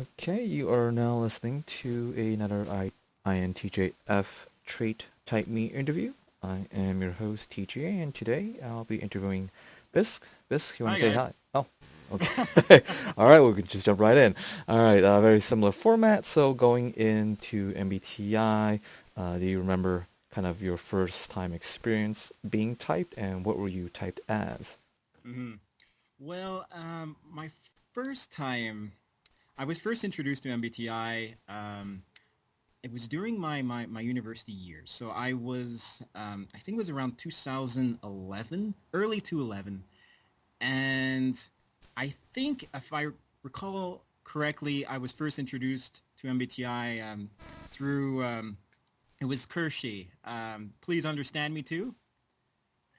Okay, you are now listening to another INTJf trait type me interview. I am your host TJ, and today I'll be interviewing Bisc. Bisc, you want Hi to say guys. hi? Oh, okay. All right, we can just jump right in. All right, very similar format. So going into MBTI, do you remember kind of your first time experience being typed, and what were you typed as? hmm Well, my first time, I was first introduced to MBTI. It was during my university years. So I think it was around 2011, early 2011. And I think if I recall correctly, I was first introduced to MBTI through, it was Kershey. Please understand me too.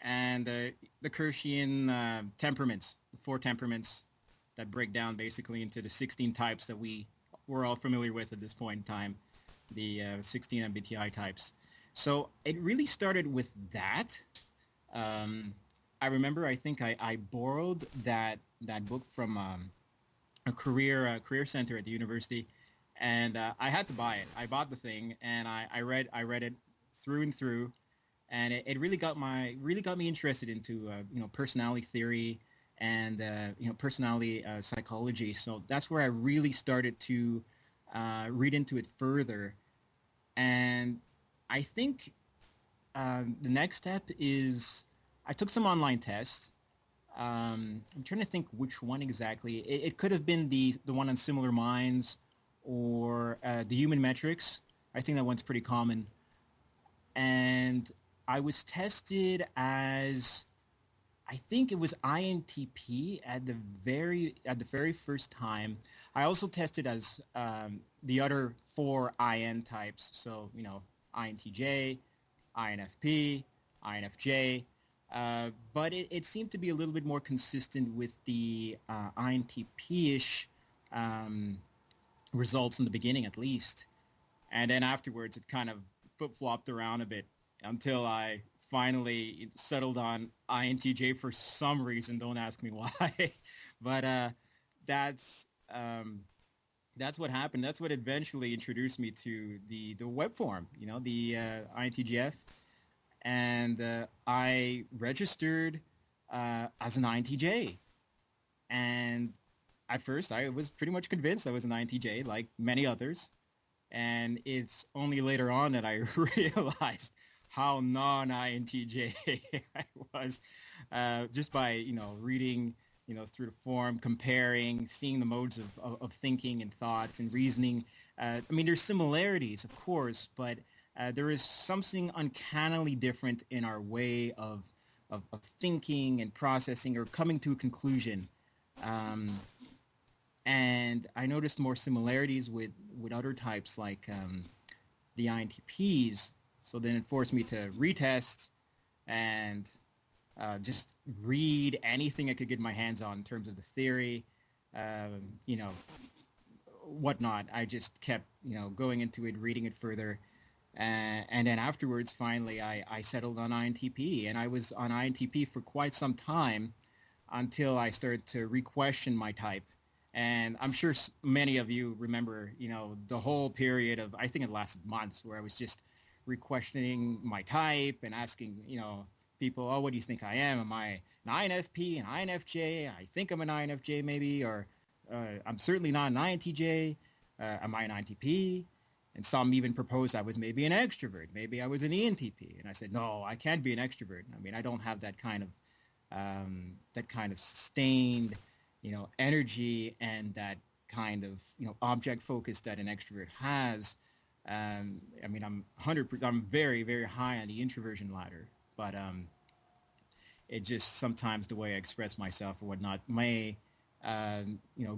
And the Kirschian temperaments, the four temperaments that break down basically into the 16 types that we're all familiar with at this point in time, the 16 MBTI types. So it really started with that. Um, I remember I think I borrowed that book from a career center at the university, and I had to buy it. I bought the thing, and I read it through and through, and it really got me interested into personality theory and personality psychology. So that's where I really started to read into it further, and I think the next step is I took some online tests. I'm trying to think which one exactly. It could have been the one on Similar Minds or the Human Metrics. I think that one's pretty common. And I was tested as I think it was INTP at the very first time. I also tested as the other four IN types. So INTJ, INFP, INFJ. But it seemed to be a little bit more consistent with the INTP-ish um, results in the beginning, at least. And then afterwards, it kind of flip-flopped around a bit until I finally settled on INTJ for some reason. Don't ask me why. But that's that's what happened. That's what eventually introduced me to the web form, the INTJF. And I registered as an INTJ. And at first, I was pretty much convinced I was an INTJ, like many others. And it's only later on that I realized how non-INTJ I was, just by reading through the form, comparing, seeing the modes of thinking and thoughts and reasoning. I mean, there's similarities, of course, but there is something uncannily different in our way of thinking and processing or coming to a conclusion. Um, and I noticed more similarities with other types like the INTPs. So then it forced me to retest and just read anything I could get my hands on in terms of the theory, you know, whatnot. I just kept, going into it, reading it further. And then afterwards, finally, I settled on INTP. And I was on INTP for quite some time until I started to re-question my type. And I'm sure many of you remember, the whole period of, I think it lasted months, where I was just re-questioning my type and asking, people, oh, what do you think I am? Am I an INFP, an INFJ? I think I'm an INFJ maybe, or I'm certainly not an INTJ. Am I an INTP? And some even proposed I was maybe an extrovert. Maybe I was an ENTP. And I said, no, I can't be an extrovert. I mean, I don't have that kind of sustained, energy and that kind of, object focus that an extrovert has. I mean, I'm very, very high on the introversion ladder, but it just sometimes the way I express myself or whatnot may,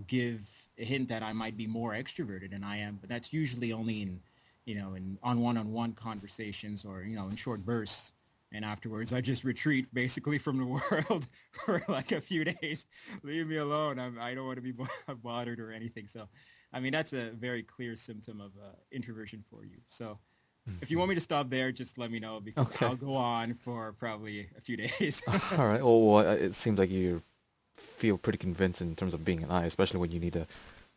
give a hint that I might be more extroverted than I am. But that's usually only in, in on one-on-one conversations or in short bursts. And afterwards, I just retreat basically from the world for like a few days. Leave me alone. I don't want to be bothered or anything. So, I mean, that's a very clear symptom of introversion for you. So, if you Mhm. want me to stop there, just let me know because Okay. I'll go on for probably a few days. All right. Well, it seems like you feel pretty convinced in terms of being an I, especially when you need to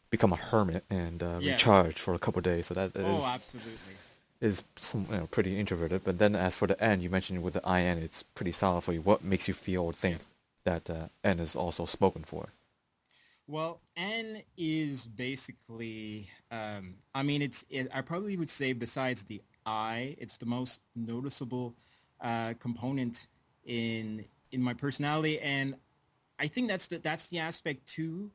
become a hermit and Yes. recharge for a couple of days. So that Oh, is absolutely. some pretty introverted. But then as for the N, you mentioned with the IN, it's pretty solid for you. What makes you feel or think Yes. that N is also spoken for? Well, N is basically, I mean, I probably would say besides the I, it's the most noticeable component in in my personality, and I think that's the aspect too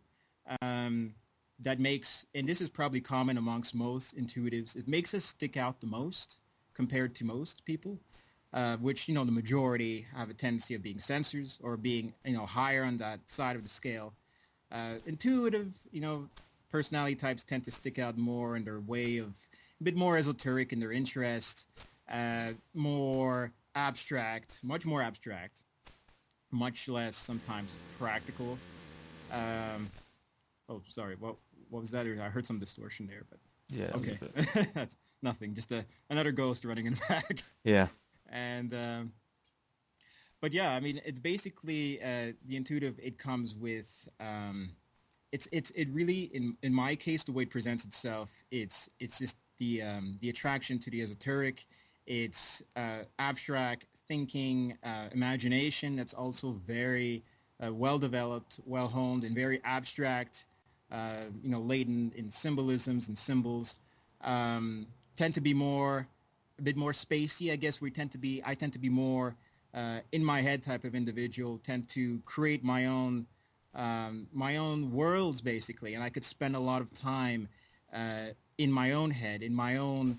um, that makes, and this is probably common amongst most intuitives, it makes us stick out the most compared to most people, which, the majority have a tendency of being sensors or being, higher on that side of the scale. Intuitive, personality types tend to stick out more in their way of a bit more esoteric in their interests, more abstract, much more abstract, much less sometimes practical. Um, oh, sorry. What was that? I heard some distortion there, but Yeah, it was a okay, bit. that's nothing. Just another ghost running in the back. Yeah, And but yeah, I mean, it's basically the intuitive. It comes with it really in my case the way it presents itself. It's just the attraction to the esoteric. It's abstract thinking, imagination. That's also very well developed, well honed, and very abstract. Laden in symbolisms and symbols. Um, tend to be more a bit more spacey. I guess we tend to be. I tend to be more in my head type of individual. Tend to create my own worlds basically, and I could spend a lot of time in my own head, in my own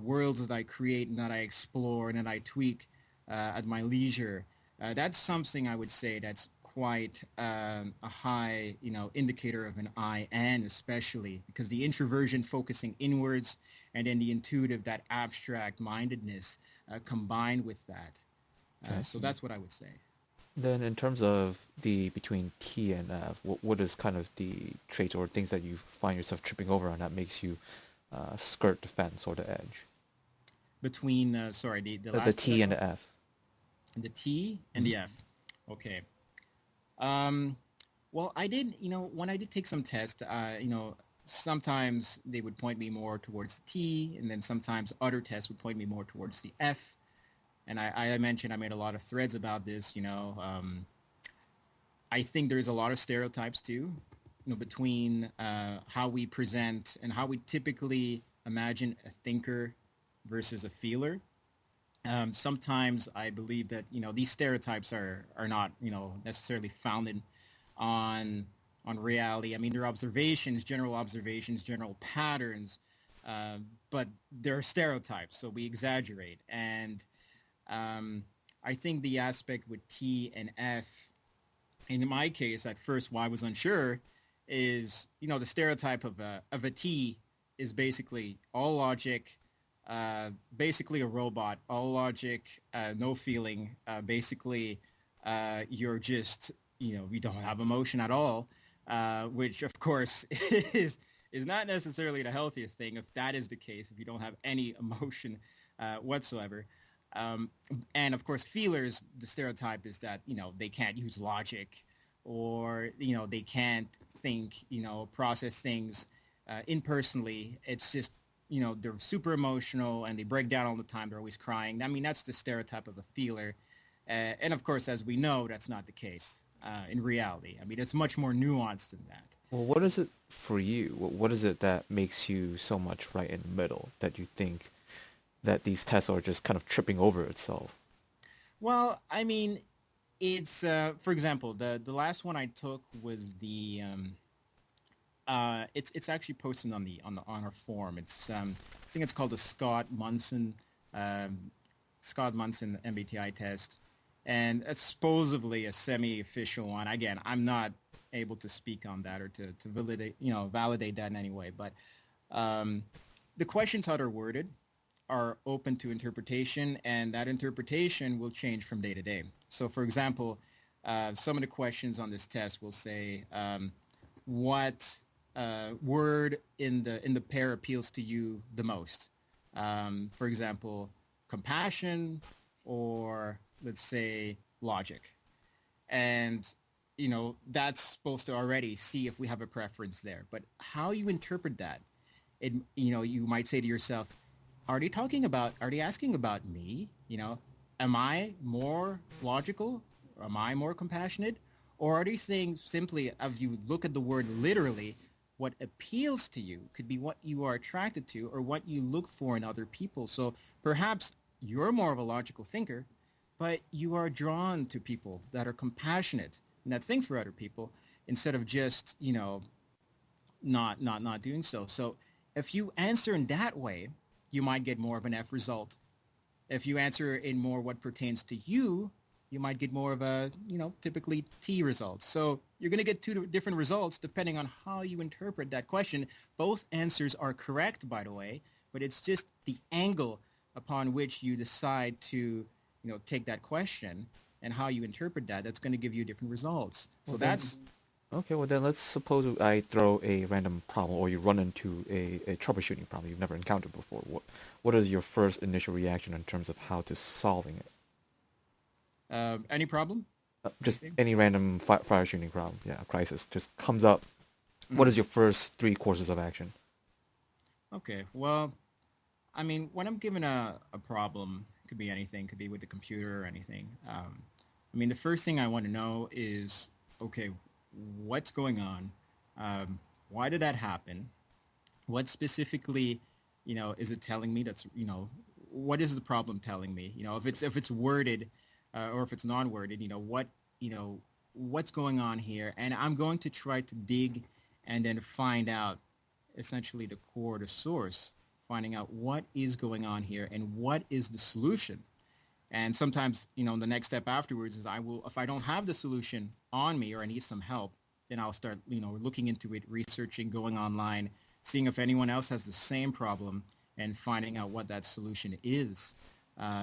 worlds that I create and that I explore and that I tweak at my leisure. That's something I would say that's quite a high, indicator of an IN, especially because the introversion focusing inwards and then the intuitive, that abstract mindedness combined with that. So gotcha. that's what I would say. Then in terms of the between T and F, what is kind of the traits or things that you find yourself tripping over on that makes you skirt the fence or the edge? Between, sorry, the The last T and one, the F. the T and Hmm. the F. Okay. Um, well, I did, when I did take some tests, sometimes they would point me more towards the T, and then sometimes other tests would point me more towards the F. And I mentioned I made a lot of threads about this. I think there's a lot of stereotypes too, between how we present and how we typically imagine a thinker versus a feeler. Sometimes I believe that these stereotypes are not necessarily founded on reality. I mean, they're observations, general patterns, but they're stereotypes, so we exaggerate. And um, I think the aspect with T and F, in my case, at first, why I was unsure, is the stereotype of a T is basically all logic, basically a robot, all logic, no feeling. Basically, you're just you don't have emotion at all, which of course is not necessarily the healthiest thing. If that is the case, if you don't have any emotion whatsoever. Um, and of course, feelers, the stereotype is that they can't use logic, or they can't think, process things impersonally. It's just they're super emotional and they break down all the time. They're always crying. I mean, that's the stereotype of a feeler. And of course, as we know, that's not the case in reality. I mean, it's much more nuanced than that. Well, what is it for you? What is it that makes you so much right in the middle that you think that these tests are just kind of tripping over itself? Well, I mean, it's for example, the last one I took was the it's actually posted on on our forum. It's I think it's called the um, Scott Munson MBTI test, and it's supposedly a semi-official one. Again, I'm not able to speak on that or to validate that in any way. But um, the questions how they're worded are open to interpretation, and that interpretation will change from day to day. So, for example, some of the questions on this test will say, "What word in the pair appeals to you the most?" For example, compassion, or let's say logic. And that's supposed to already see if we have a preference there. But how you interpret that, you might say to yourself, are they asking about me? Am I more logical? Am I more compassionate? Or are they saying simply, if you look at the word literally, what appeals to you could be what you are attracted to or what you look for in other people. So perhaps you're more of a logical thinker, but you are drawn to people that are compassionate and that think for other people instead of just, not doing so. So if you answer in that way, you might get more of an F result. If you answer in more what pertains to you, you might get more of a, typically T result. So you're going to get two different results depending on how you interpret that question. Both answers are correct, by the way, but it's just the angle upon which you decide to, take that question and how you interpret that. That's going to give you different results. Well So then, that's okay, well then let's suppose I throw a random problem or you run into a troubleshooting problem you've never encountered before. What is your first initial reaction in terms of how to solving it? any problem? Just Anything? any random fire shooting problem, yeah, crisis just comes up. What Mm-hmm. is your first three courses of action? Okay. Well, I mean, when I'm given a problem, it could be anything, could be with the computer or anything. I mean, the first thing I want to know is, okay, what's going on? Why did that happen? What specifically, is it telling me? What is the problem telling me? If it's worded, or if it's non-worded, you know, what's going on here? And I'm going to try to dig and then find out essentially the core, the source, finding out what is going on here and what is the solution. And sometimes, the next step afterwards is if I don't have the solution on me or I need some help, then I'll start, looking into it, researching, going online, seeing if anyone else has the same problem and finding out what that solution is.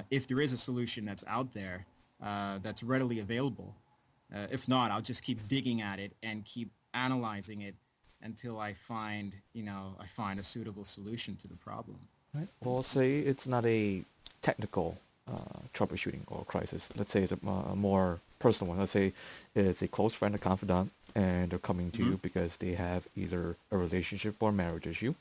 If there is a solution that's out there, that's readily available. If not, I'll just keep digging at it and keep analyzing it until I find a suitable solution to the problem. Right. Well, say it's not a technical troubleshooting or crisis. Let's say it's a more personal one. Let's say it's a close friend, a confidant, and they're coming to Hmm. you because they have either a relationship or marriage issue.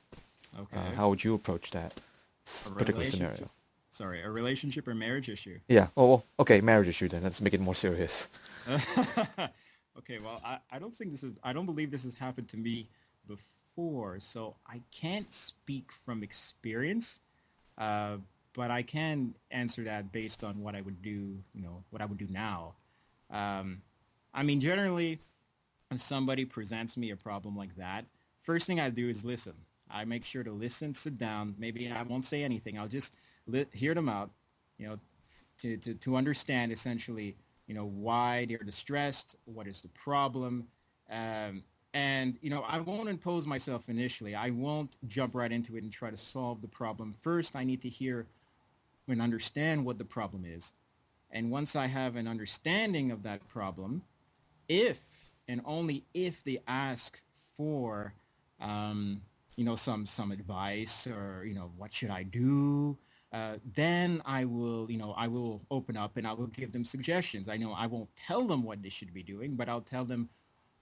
Okay. How would you approach that A particular relationship. scenario? Sorry, a relationship or marriage issue. Yeah. Oh, well, okay, marriage issue then. Let's make it more serious. Okay, well, I don't think I don't believe this has happened to me before, so I can't speak from experience, uh, but I can answer that based on what I would do, what I would do now. Um, I mean, generally, if somebody presents me a problem like that, first thing I do is listen. I make sure to listen, sit down. Maybe I won't say anything. I'll just hear them out, you know, to understand essentially, why they're distressed, what is the problem. Um, and, I won't impose myself initially. I won't jump right into it and try to solve the problem. First, I need to hear and understand what the problem is. And once I have an understanding of that problem, if and only if they ask for some advice or what should I do, then I will open up and I will give them suggestions. I know I won't tell them what they should be doing, but I'll tell them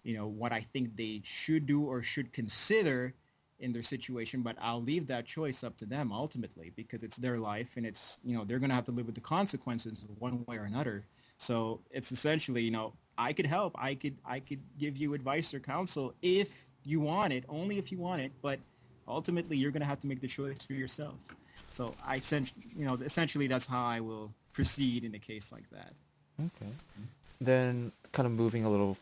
what I think they should do or should consider in their situation, but I'll leave that choice up to them ultimately because it's their life and it's, they're going to have to live with the consequences one way or another. So it's essentially, I could help. I could give you advice or counsel if you want it, only if you want it, but ultimately you're going to have to make the choice for yourself. So essentially that's how I will proceed in a case like that. Okay. Then, kind of moving a little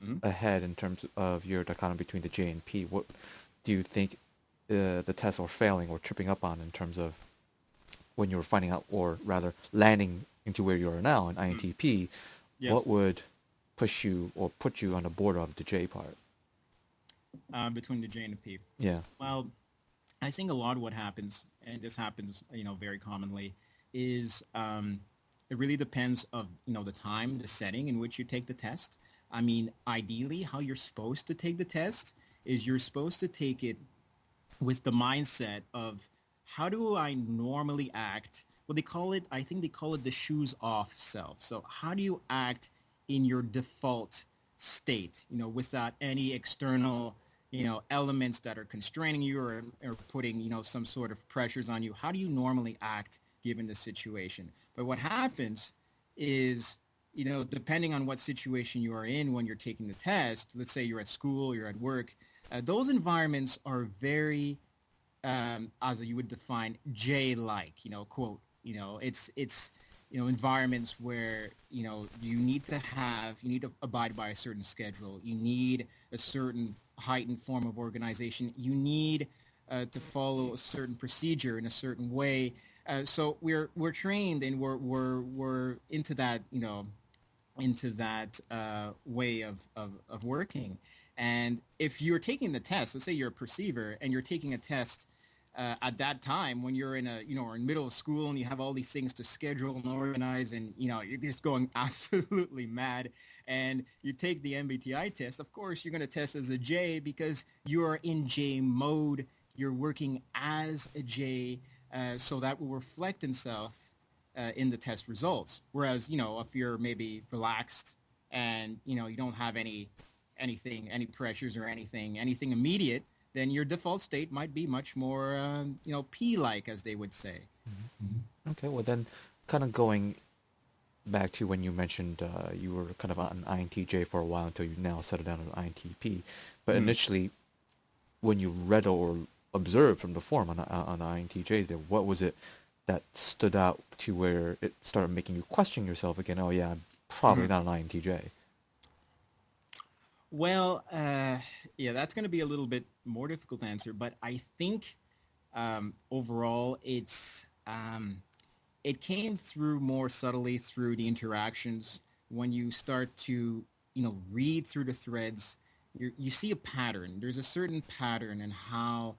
Mm-hmm. ahead in terms of your dichotomy between the J and P, what do you think the tests are failing or tripping up on in terms of when you were finding out, or rather landing into where you are now in INTP, Yes. what would push you or put you on the border of the J part? Between the J and the P. Yeah. Well, I think a lot of what happens, and this happens, very commonly, is it really depends of the time, the setting in which you take the test. I mean, ideally, how you're supposed to take the test is you're supposed to take it with the mindset of how do I normally act? Well, I think they call it the shoes off self. So how do you act in your default state, without any external, elements that are constraining you or putting, some sort of pressures on you. How do you normally act given the situation? But what happens is, depending on what situation you are in when you're taking the test, let's say you're at school, you're at work, those environments are very, as you would define, J-like, quote, it's, environments where, you need to abide by a certain schedule. You need a certain heightened form of organization. You need to follow a certain procedure in a certain way. So we're trained and we're into that, way of working. And if you're taking the test, let's say you're a perceiver and you're taking a test at that time when you're in or in middle of school and you have all these things to schedule and organize and, you're just going absolutely mad and you take the MBTI test, of course, you're going to test as a J because you're in J mode. You're working as a J, so that will reflect itself in the test results. Whereas, if you're maybe relaxed and, you don't have any pressures or anything immediate, then your default state might be much more, P-like, as they would say. Okay, well then, kind of going back to when you mentioned you were kind of an INTJ for a while until you now settled down as an INTP. But initially, when you read or observed from the form on INTJs, there, what was it that stood out to where it started making you question yourself again? Oh yeah, I'm probably not an INTJ. Well, yeah, that's going to be a little bit more difficult to answer, but I think overall it came through more subtly through the interactions. When you start to, read through the threads, you see a pattern. There's a certain pattern in how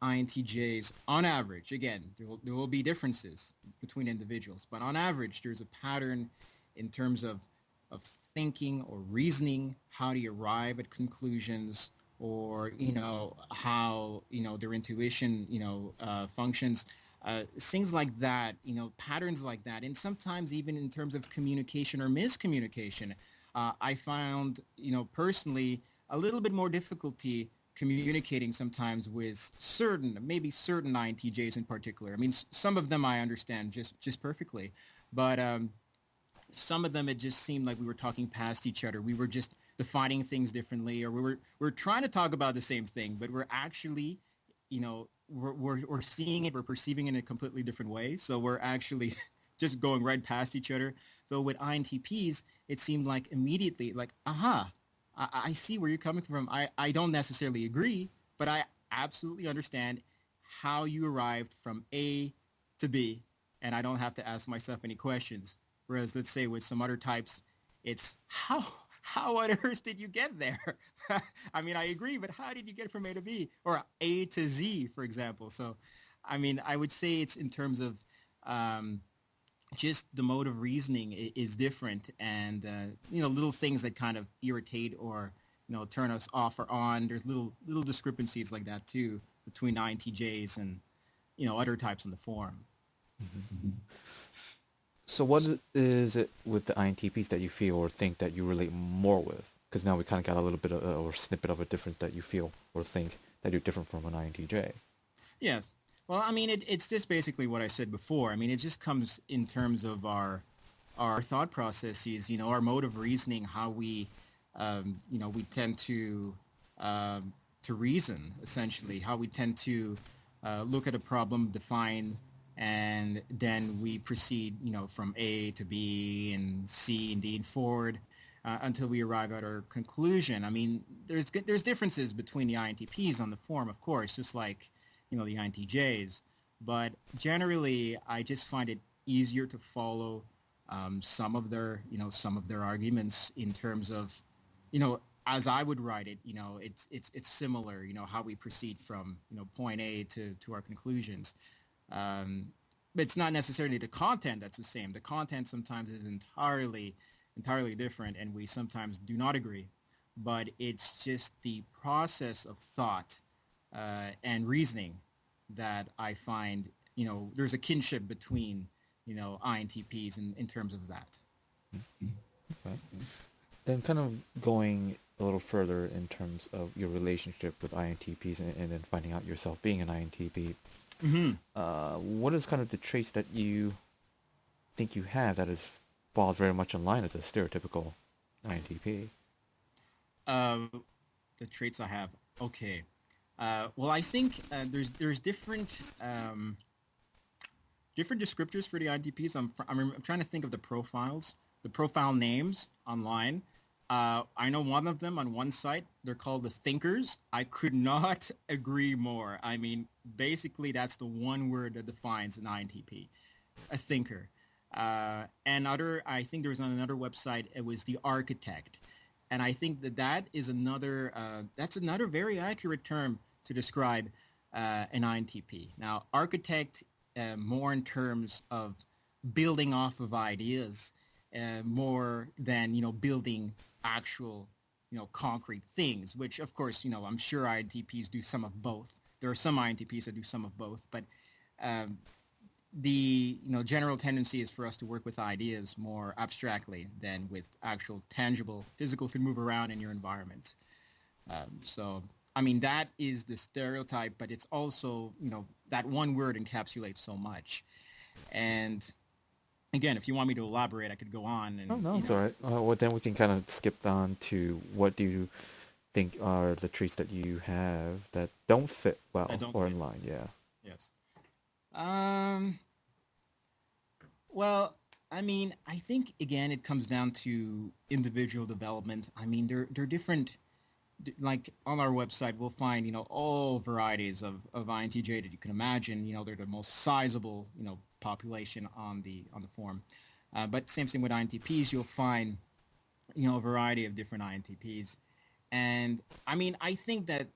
INTJs, on average, again, there will be differences between individuals, but on average, there's a pattern in terms of thinking or reasoning, how do you arrive at conclusions, or how their intuition functions, things like that, patterns like that, and sometimes even in terms of communication or miscommunication. I found personally a little bit more difficulty communicating sometimes with maybe certain INTJs in particular. I mean, some of them I understand just perfectly, but some of them it just seemed like we were talking past each other. We were just defining things differently, or we're trying to talk about the same thing, but we're actually, we're seeing it, we're perceiving it in a completely different way. So we're actually just going right past each other. Though with INTPs, it seemed like immediately, like, aha, I see where you're coming from. I don't necessarily agree, but I absolutely understand how you arrived from A to B, and I don't have to ask myself any questions. Whereas, let's say with some other types, it's how on earth did you get there? I mean, I agree, but how did you get from A to B or A to Z, for example? So, I mean, I would say it's in terms of just the mode of reasoning is different, and little things that kind of irritate or turn us off or on. There's little discrepancies like that too between INTJs and other types in the form. So what is it with the INTPs that you feel or think that you relate more with? Because now we kind of got a little bit of or snippet of a difference that you feel or think that you're different from an INTJ. Yes. Well, I mean, it's just basically what I said before. I mean, it just comes in terms of our thought processes, our mode of reasoning, how we, we tend to reason, essentially, how we tend to look at a problem, define, and then we proceed, from A to B and C and D and forward until we arrive at our conclusion. I mean, there's differences between the INTPs on the form, of course, just like, the INTJs. But generally, I just find it easier to follow some of their arguments in terms of, as I would write it, it's similar, how we proceed from, point A to our conclusions. But it's not necessarily the content that's the same. The content sometimes is entirely different, and we sometimes do not agree. But it's just the process of thought and reasoning that I find, there's a kinship between, INTPs in terms of that. Okay. Then kind of going a little further in terms of your relationship with INTPs and then finding out yourself being an INTP, Hmm. what is kind of the traits that you think you have that is falls very much in line as a stereotypical INTP? Uh, the traits I have. Okay. Well, I think there's different descriptors for the INTPs. I'm trying to think of the profiles, the profile names online. I know one of them on one site. They're called the thinkers. I could not agree more. I mean, basically, that's the one word that defines an INTP, a thinker. I think there was on another website. It was the architect, and I think that is another. That's another very accurate term to describe an INTP. Now, architect more in terms of building off of ideas, more than building actual concrete things. Which, of course, I'm sure INTPs do some of both. There are some INTPs that do some of both, but um, the general tendency is for us to work with ideas more abstractly than with actual tangible physical to move around in your environment. So I mean that is the stereotype, but it's also that one word encapsulates so much. And again, if you want me to elaborate, I could go on Oh and no, it's all right. Well, then we can kind of skip on to what do you think are the traits that you have that don't fit I well don't or fit. in line? Yeah. Yes. Um. Well, I mean, I think again it comes down to individual development. I mean, they're different. Like on our website, we'll find all varieties of INTJ that you can imagine. They're the most sizable population on the form. But same thing with INTPs, you'll find a variety of different INTPs. And I mean, I think that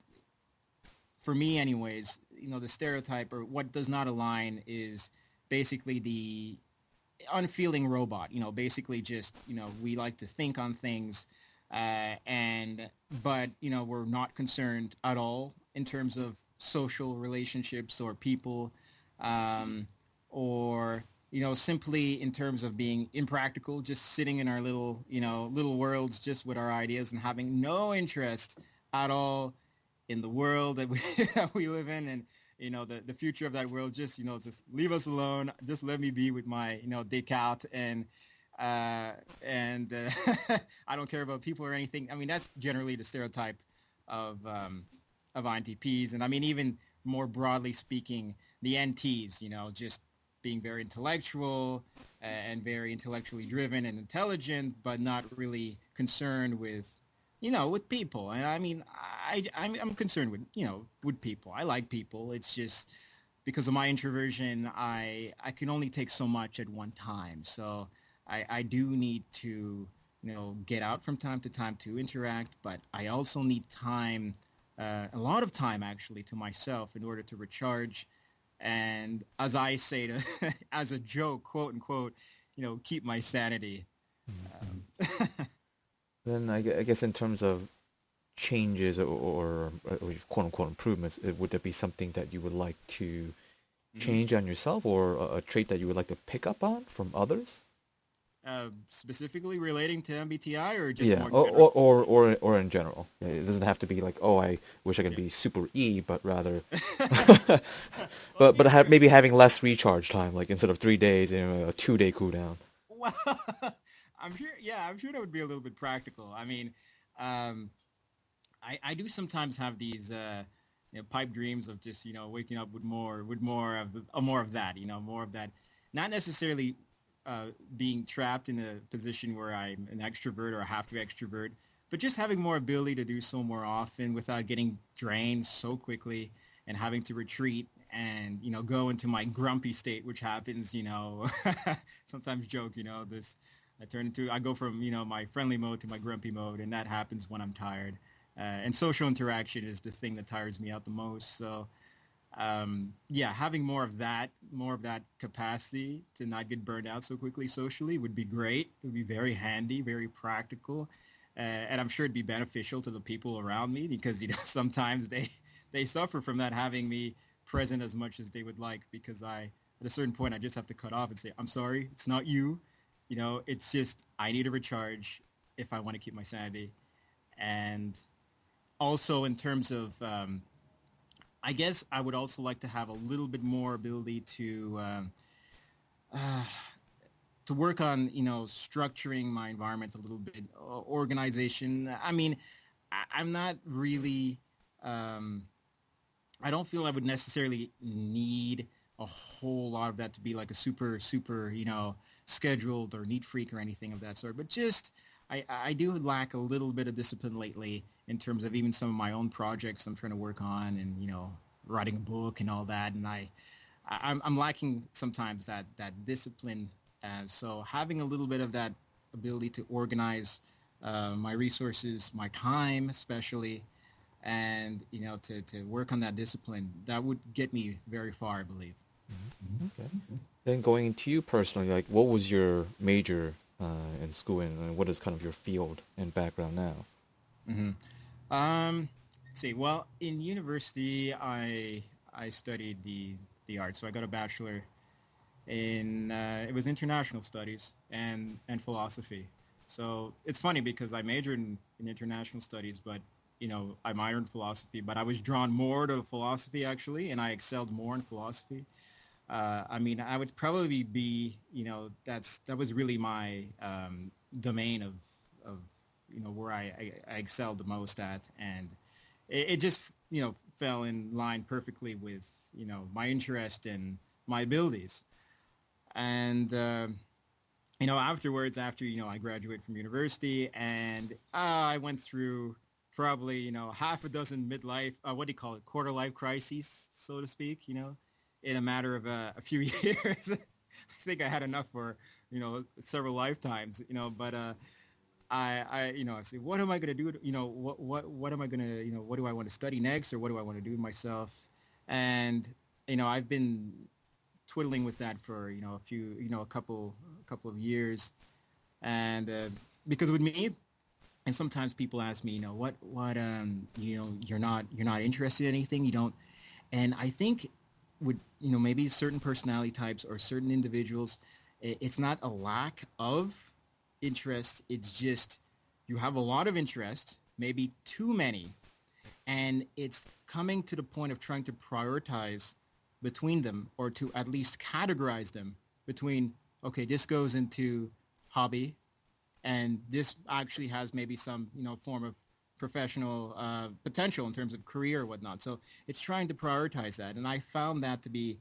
for me, anyways, the stereotype or what does not align is basically the unfeeling robot. Basically just we like to think on things, and but we're not concerned at all in terms of social relationships or people, um, or simply in terms of being impractical, just sitting in our little worlds, just with our ideas and having no interest at all in the world that we that we live in, and the future of that world. Just leave us alone, just let me be with my Descartes, uh and I don't care about people or anything. I mean, that's generally the stereotype of INTPs. And I mean, even more broadly speaking, the NTs, just being very intellectual, and very intellectually driven and intelligent, but not really concerned with people. And I mean, I'm concerned with people. I like people. It's just because of my introversion, I can only take so much at one time. So I do need to get out from time to time to interact, but I also need time, a lot of time actually, to myself in order to recharge. And as I say to, as a joke, quote unquote, keep my sanity. Mhm. Um, Then I guess in terms of changes or quote unquote improvements, would there be something that you would like to mhm. change on yourself or a trait that you would like to pick up on from others? Specifically relating to MBTI or just Yeah, more general speaking? or in general. Yeah, it doesn't have to be like, oh, I wish I could Yeah. be super E, but rather, Well, to be fair, maybe having less recharge time, like instead of 3 days, a 2 day cooldown. well, I'm sure. Yeah, I'm sure that would be a little bit practical. I mean, um, I do sometimes have these pipe dreams of just waking up with more of that. More of that. Not necessarily being trapped in a position where I'm an extrovert or have to extrovert, but just having more ability to do so more often without getting drained so quickly and having to retreat and go into my grumpy state, which happens. Sometimes joke. This I go from my friendly mode to my grumpy mode, and that happens when I'm tired. And social interaction is the thing that tires me out the most. So yeah, having more of that capacity to not get burned out so quickly socially would be great. It would be very handy, very practical, and I'm sure it'd be beneficial to the people around me because sometimes they suffer from not having me present as much as they would like, because at a certain point I just have to cut off and say, I'm sorry, it's not you. It's just I need to recharge. if I want to keep my sanity. And also in terms of, I guess I would also like to have a little bit more ability uh, to work on, structuring my environment a little bit, organization. I mean, I'm not really, um, I don't feel I would necessarily need a whole lot of that to be like a super, scheduled or neat freak or anything of that sort. But just, I do lack a little bit of discipline lately in terms of even some of my own projects I'm trying to work on and, writing a book and all that. And I'm lacking sometimes that discipline. So having a little bit of that ability to organize my resources, my time especially, and to work on that discipline, that would get me very far, I believe. Okay. Then going into you personally, like what was your major in school, and what is kind of your field and background now? Hmm. Let's see. Well, in university, I studied the arts, so I got a bachelor in it was international studies and philosophy. So it's funny because I majored in international studies, but I minored in philosophy. But I was drawn more to philosophy actually, and I excelled more in philosophy. I mean, I would probably be, that was really my domain of where I excelled the most at, and it just fell in line perfectly with my interest and my abilities. And afterwards, after I graduated from university, and I went through probably half a dozen midlife, what do you call it, quarter life crises, so to speak. In a matter of a few years. I think I had enough for several lifetimes. But I say, what am I going to do? What am I going to what do I want to study next, or what do I want to do myself? And I've been twiddling with that for a couple of years, and because with me, and sometimes people ask me, what you're not interested in anything, you don't, and I think with maybe certain personality types or certain individuals, it's not a lack of interest, it's just you have a lot of interest, maybe too many, and it's coming to the point of trying to prioritize between them, or to at least categorize them between, okay, this goes into hobby, and this actually has maybe some form of professional potential in terms of career or whatnot. So it's trying to prioritize that, and I found that to be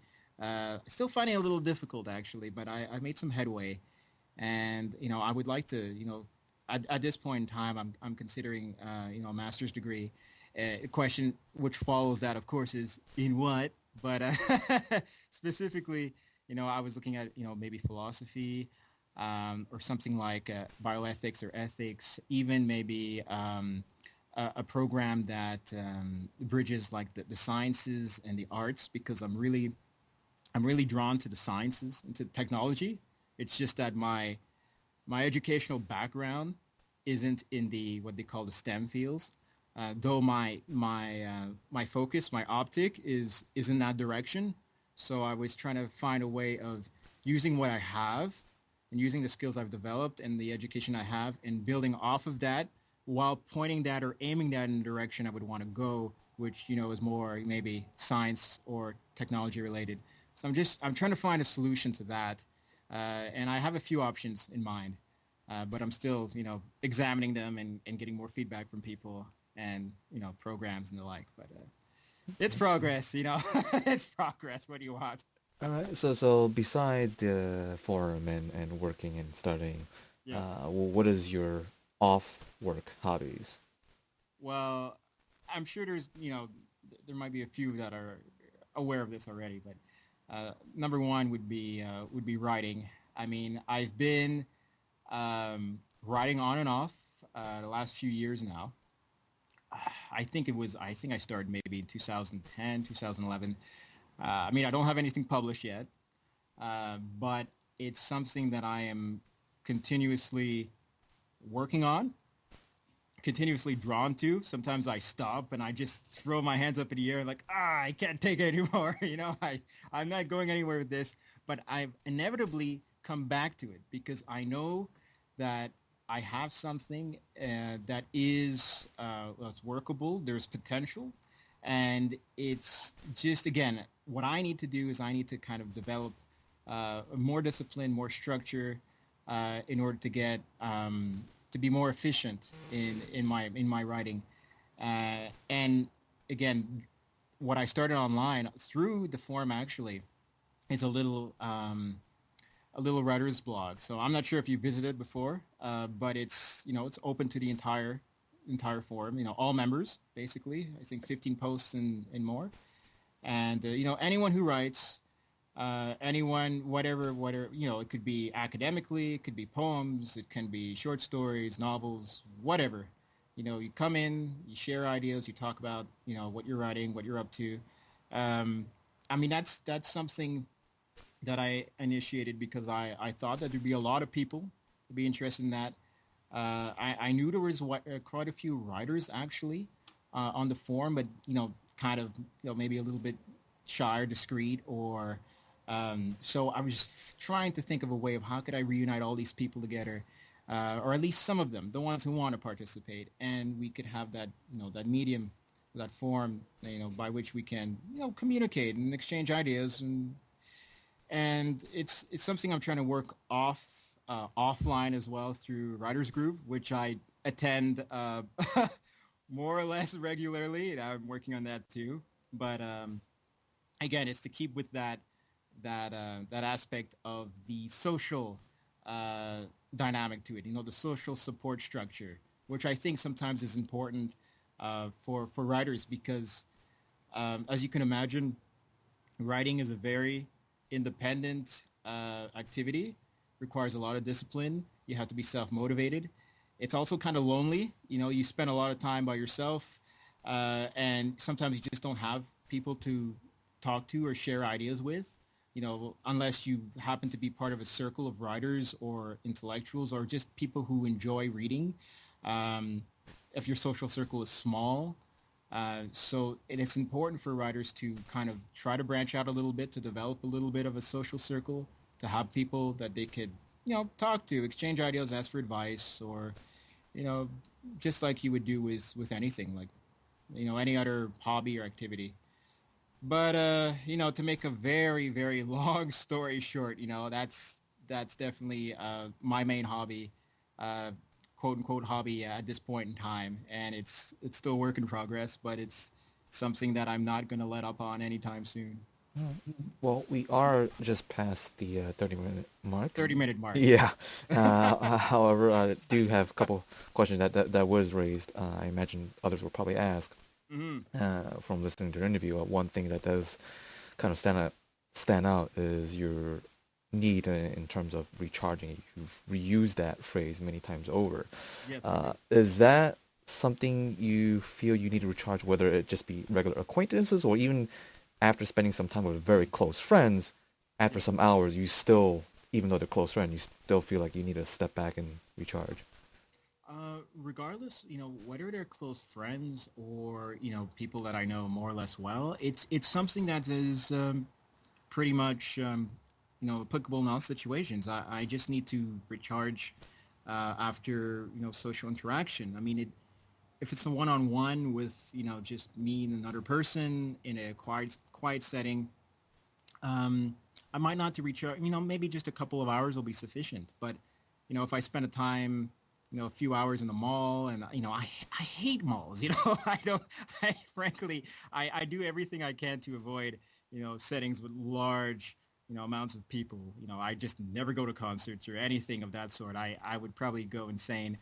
still finding it a little difficult actually, but I made some headway, and I would like to at this point in time I'm considering a master's degree. A question which follows that, of course, is in what, but specifically, I was looking at maybe philosophy, or something like bioethics or ethics, even maybe a program that bridges like the sciences and the arts, because I'm really drawn to the sciences and to technology. It's just that my educational background isn't in the what they call the STEM fields. Though my focus, my optic is in that direction. So I was trying to find a way of using what I have and using the skills I've developed and the education I have, and building off of that while pointing that or aiming that in the direction I would want to go, which is more maybe science or technology related. So I'm trying to find a solution to that, and I have a few options in mind, but I'm still examining them and getting more feedback from people and programs and the like. But it's progress, it's progress. What do you want? All right. So besides the forum and working and studying, Yes. what is your off work hobbies? Well, I'm sure there might be a few that are aware of this already, but number one would be writing. I mean, I've been writing on and off the last few years now. I think I started maybe in 2010, 2011. I mean, I don't have anything published yet, but it's something that I am continuously working on, continuously drawn to. Sometimes I stop and I just throw my hands up in the air like, I can't take it anymore. I'm not going anywhere with this, but I've inevitably come back to it because I know that I have something that is that's workable. There's potential, and it's just again what I need to do is I need to kind of develop more discipline, more structure, in order to get to be more efficient in my writing. And again, what I started online through the forum actually is a little writer's blog. So I'm not sure if you visited before, but it's it's open to the entire forum. All members basically. I think 15 posts and more. And anyone who writes, anyone whatever it could be academically, it could be poems, it can be short stories, novels, whatever. You come in, you share ideas, you talk about what you're writing, what you're up to. Um, I mean that's something that I initiated because I thought that there'd be a lot of people who'd be interested in that. I knew there was quite a few writers actually on the forum, but kind of maybe a little bit shy or discreet, or so I was just trying to think of a way of how could I reunite all these people together, or at least some of them, the ones who want to participate, and we could have that that medium, that forum, by which we can communicate and exchange ideas and it's something I'm trying to work offline as well through Writers Group, which I attend more or less regularly. And I'm working on that too, but again, it's to keep with that aspect of the social dynamic to it. The social support structure, which I think sometimes is important for writers because, as you can imagine, writing is a very independent activity, requires a lot of discipline. You have to be self-motivated. It's also kind of lonely. You spend a lot of time by yourself, and sometimes you just don't have people to talk to or share ideas with. Unless you happen to be part of a circle of writers or intellectuals or just people who enjoy reading. If your social circle is small, so it's important for writers to kind of try to branch out a little bit, to develop a little bit of a social circle, to have people that they could, talk to, exchange ideas, ask for advice, or, you know, just like you would do with anything, like, any other hobby or activity. But, to make a very, very long story short, that's definitely my main hobby, uh, quote unquote hobby at this point in time, and it's still a work in progress, but it's something that I'm not gonna let up on anytime soon. Well, we are just past the 30-minute mark. 30-minute mark. Yeah. However, I do have a couple questions that was raised. I imagine others will probably ask Hmm. from listening to your interview. One thing that does kind of stand out is your need in terms of recharging. You've reused that phrase many times over. Yes, indeed. Is that something you feel you need to recharge, whether it just be regular acquaintances or even after spending some time with very close friends, after some hours, you still, even though they're close friends, you still feel like you need to step back and recharge? Regardless, whether they're close friends or people that I know more or less well, it's something that is pretty much applicable in all situations. I just need to recharge after social interaction. I mean, if it's a one-on-one with just me and another person in a quiet setting, I might not to recharge. Maybe just a couple of hours will be sufficient. But if I spend a time, a few hours in the mall, and I hate malls. I don't. I frankly, I do everything I can to avoid settings with large amounts of people. I just never go to concerts or anything of that sort. I would probably go insane.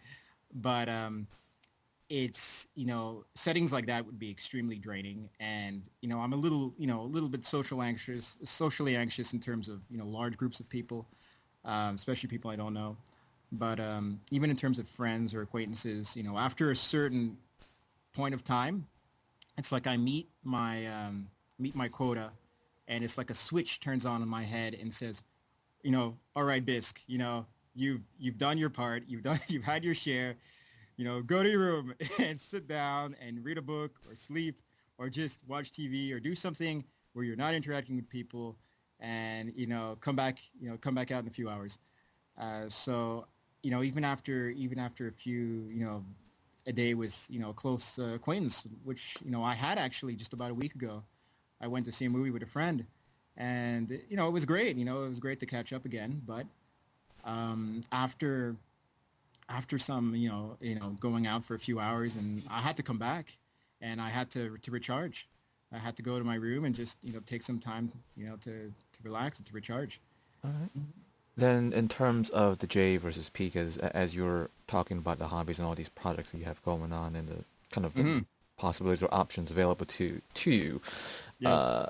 But it's settings like that would be extremely draining, and I'm a little bit socially anxious in terms of large groups of people, especially people I don't know. But even in terms of friends or acquaintances, after a certain point of time, it's like I meet my quota, and it's like a switch turns on in my head and says, all right, Bisc, you've done your part, you've had your share, go to your room and sit down and read a book or sleep or just watch TV or do something where you're not interacting with people, and come back out in a few hours. So even after a few, a day with a close acquaintance, which I had actually just about a week ago. I went to see a movie with a friend, and it was great. It was great to catch up again. But after some going out for a few hours, and I had to come back, and I had to recharge. I had to go to my room and just take some time to relax and to recharge. All right. Then, in terms of the J versus P, because as you're talking about the hobbies and all these projects that you have going on and the kind of the Hmm. possibilities or options available to you, Yes. uh,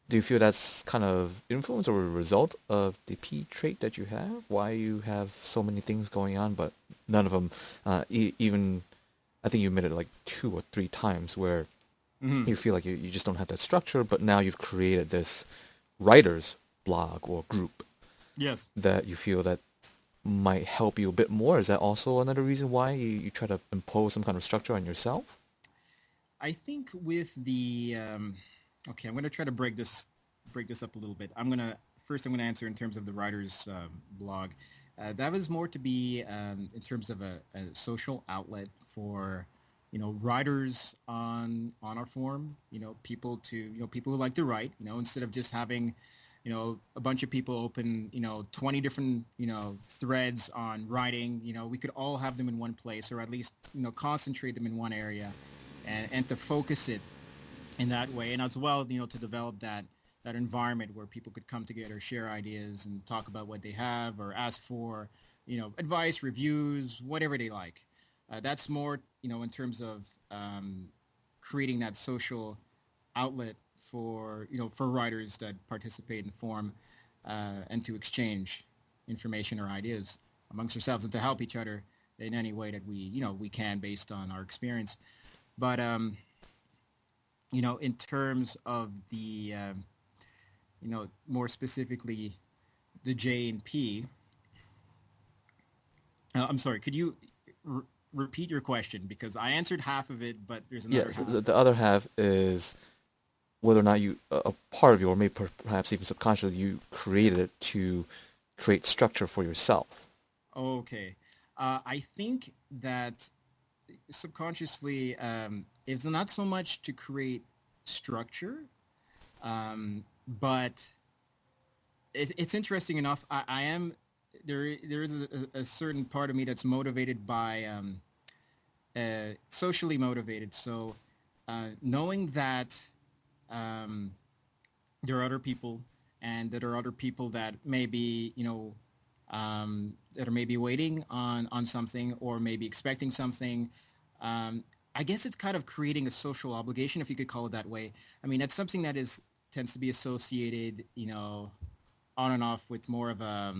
do you feel that's kind of influence or a result of the P trait that you have? Why you have so many things going on, but none of them, even I think you admitted like 2 or 3 times where Hmm. you feel like you just don't have that structure, but now you've created this writer's blog or group Yes. that you feel that might help you a bit more. Is that also another reason why you try to impose some kind of structure on yourself? I think with the okay, I'm going to try to break this up a little bit. I'm going to answer in terms of the writer's blog. That was more to be in terms of a social outlet for writers on our forum. People who like to write. Instead of just having a bunch of people open 20 different threads on writing. We could all have them in one place, or at least concentrate them in one area, and to focus it in that way, and as well, to develop that environment where people could come together, share ideas, and talk about what they have, or ask for, advice, reviews, whatever they like. That's more, in terms of creating that social outlet for writers that participate in forum, and to exchange information or ideas amongst ourselves and to help each other in any way that we can based on our experience. But in terms of the more specifically the J and P, I'm sorry, could you repeat your question, because I answered half of it, but there's another Yes, half. the other half is whether or not a part of you, or maybe perhaps even subconsciously, you created it to create structure for yourself. Okay. I think that subconsciously, it's not so much to create structure, but it's interesting enough. I am there is a certain part of me that's motivated by socially motivated. So knowing that um, there are other people, and that there are other people that maybe that are maybe waiting on something, or maybe expecting something. um, I guess it's kind of creating a social obligation, if you could call it that way. I mean, that's something that is tends to be associated, on and off with more of a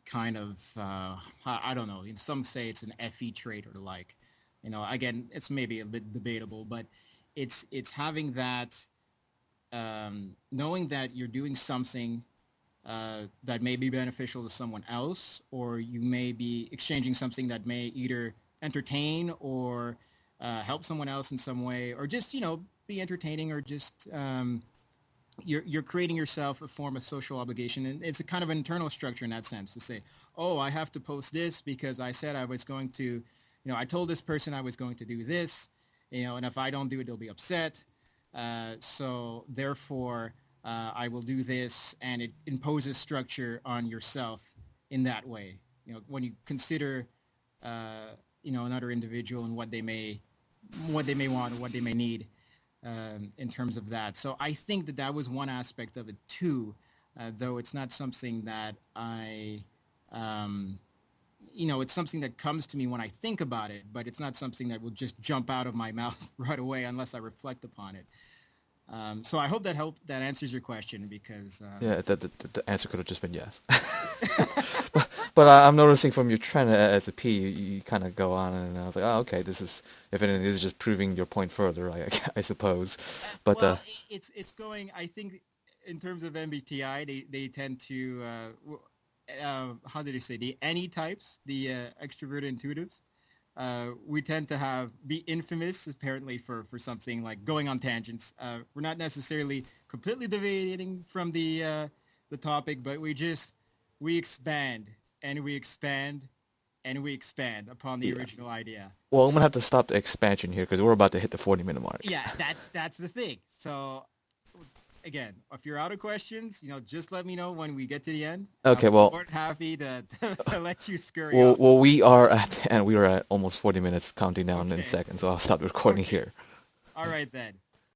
kind of I don't know. Some say it's an FE trait or the like. Again, it's maybe a bit debatable, but it's having that, knowing that you're doing something that may be beneficial to someone else, or you may be exchanging something that may either entertain or help someone else in some way, or just be entertaining, or just you're creating yourself a form of social obligation, and it's a kind of internal structure in that sense, to say, oh, I have to post this because I said I was going to, I told this person I was going to do this, and if I don't do it, they'll be upset. So therefore, I will do this, and it imposes structure on yourself in that way. When you consider, another individual and what they may want, or what they may need, in terms of that. So I think that was one aspect of it too, though it's not something that um, it's something that comes to me when I think about it, but it's not something that will just jump out of my mouth right away unless I reflect upon it. So I hope that answers your question, because Yeah, the answer could have just been yes. But I'm noticing from your trend as a P, you kind of go on, and I was like, oh, okay, this is, if anything, this is just proving your point further, I suppose. But well, it's going. I think in terms of MBTI, they tend to how did you say, the any types, the extroverted intuitives. We tend to be infamous apparently for something like going on tangents. We're not necessarily completely deviating from the topic, but we expand and we expand and we expand upon the Yeah. original idea. Well, I'm gonna So have to stop the expansion here because we're about to hit the 40-minute mark. yeah, that's the thing. So again, if you're out of questions, just let me know when we get to the end. Okay, I'm well, more than happy to let you scurry well, off. well, we are at the end. We are at almost 40 minutes, counting down in Okay. seconds. So I'll stop the recording Okay. here. All right then.